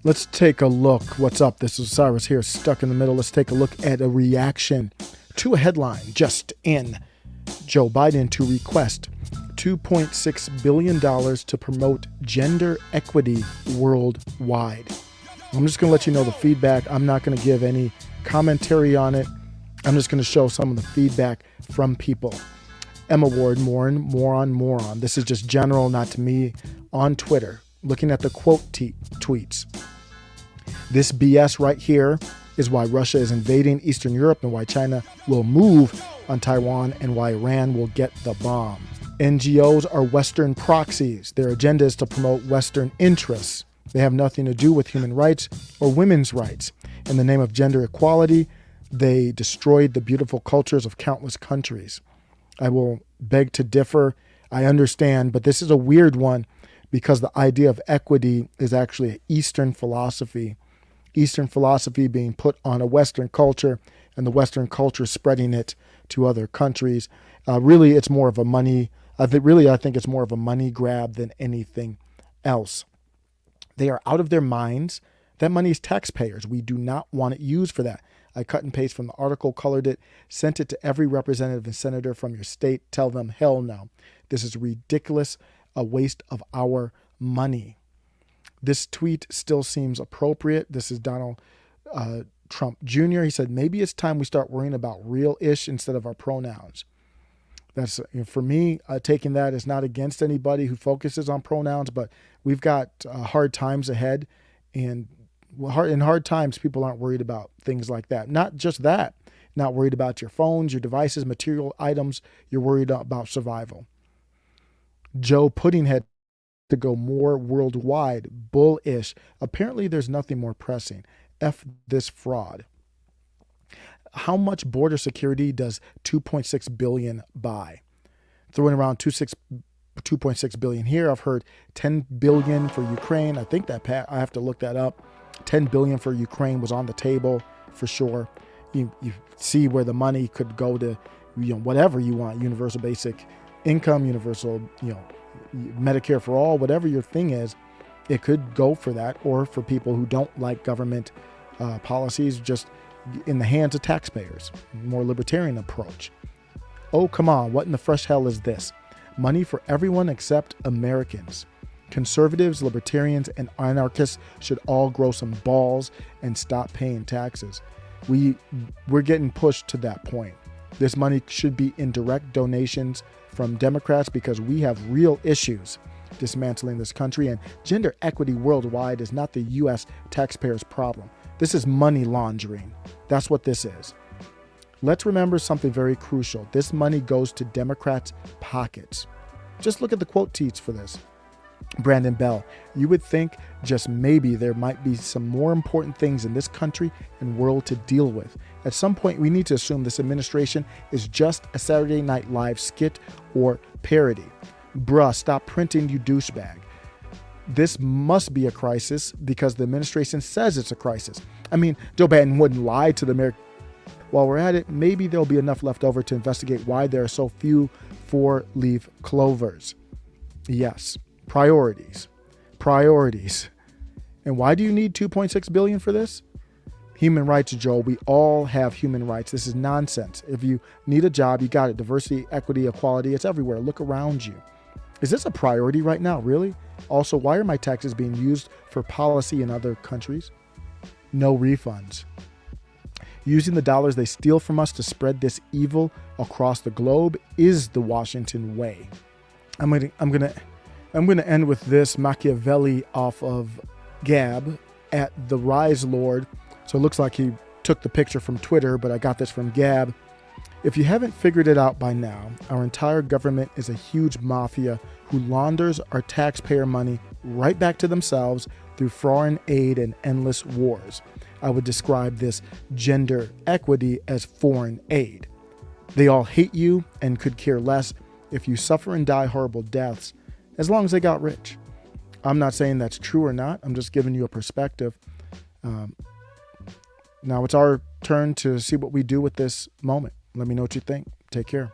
Let's take a look. What's up? This is Cyrus here, stuck in the middle. Let's take a look at a reaction to a headline just in. Joe Biden to request $2.6 billion to promote gender equity worldwide. I'm just going to let you know the feedback. I'm not going to give any commentary on it. I'm just going to show some of the feedback from people. Emma Ward, moron. This is just general, not to me, on Twitter. Looking at the quote tweets. This BS right here is why Russia is invading Eastern Europe and why China will move on Taiwan and why Iran will get the bomb. NGOs are Western proxies. Their agenda is to promote Western interests. They have nothing to do with human rights or women's rights. In the name of gender equality, they destroyed the beautiful cultures of countless countries. I will beg to differ. I understand, but this is a weird one because the idea of equity is actually an Eastern philosophy. Eastern philosophy being put on a Western culture and the Western culture spreading it to other countries. Really, it's more of a money. I think it's more of a money grab than anything else. They are out of their minds. That money is taxpayers. We do not want it used for that. I cut and paste from the article, colored it, sent it to every representative and senator from your state. Tell them, hell no. This is ridiculous, a waste of our money. This tweet still seems appropriate. This is Donald Trump Jr. He said, maybe it's time we start worrying about real-ish instead of our pronouns. That's, for me, taking that is not against anybody who focuses on pronouns, but we've got hard times ahead, and in hard times, people aren't worried about things like that. Not just that, not worried about your phones, your devices, material items. You're worried about survival. Joe Puddinghead to go more worldwide, bullish. Apparently, there's nothing more pressing. F this fraud. How much border security does 2.6 billion buy? Throwing around 2.6 billion here. I've heard 10 billion for Ukraine. I think that I have to look that up. 10 billion for Ukraine was on the table for sure. You see where the money could go to, whatever you want, universal basic income, universal, Medicare for all, whatever your thing is, it could go for that, or for people who don't like government policies, just in the hands of taxpayers. More libertarian approach. Oh, come on, what in the fresh hell is this? Money for everyone except Americans. Conservatives, libertarians, and anarchists should all grow some balls and stop paying taxes. We're getting pushed to that point. This money should be in direct donations from Democrats because we have real issues dismantling this country, and gender equity worldwide is not the U.S. taxpayers' problem. This is money laundering. That's what this is. Let's remember something very crucial. This money goes to Democrats' pockets. Just look at the quote tweets for this. Brandon Bell, you would think just maybe there might be some more important things in this country and world to deal with. At some point, we need to assume this administration is just a Saturday Night Live skit or parody. Bruh, stop printing, you douchebag. This must be a crisis because the administration says it's a crisis. I mean, Joe Biden wouldn't lie to the American. While we're at it, maybe there'll be enough left over to investigate why there are so few four-leaf clovers. Yes. Priorities. And why do you need 2.6 billion for this? Human rights, Joe. We all have human rights. This is nonsense. If you need a job, you got it. Diversity, equity, equality, it's everywhere. Look around you. Is this a priority right now? Really? Also, why are my taxes being used for policy in other countries? No refunds. Using the dollars they steal from us to spread this evil across the globe is the Washington way. I'm gonna end with this Machiavelli off of Gab at the Rise Lord. So it looks like he took the picture from Twitter, but I got this from Gab. If you haven't figured it out by now, our entire government is a huge mafia who launders our taxpayer money right back to themselves through foreign aid and endless wars. I would describe this gender equity as foreign aid. They all hate you and could care less if you suffer and die horrible deaths, as long as they got rich. I'm not saying that's true or not. I'm just giving you a perspective. Now it's our turn to see what we do with this moment. Let me know what you think. Take care.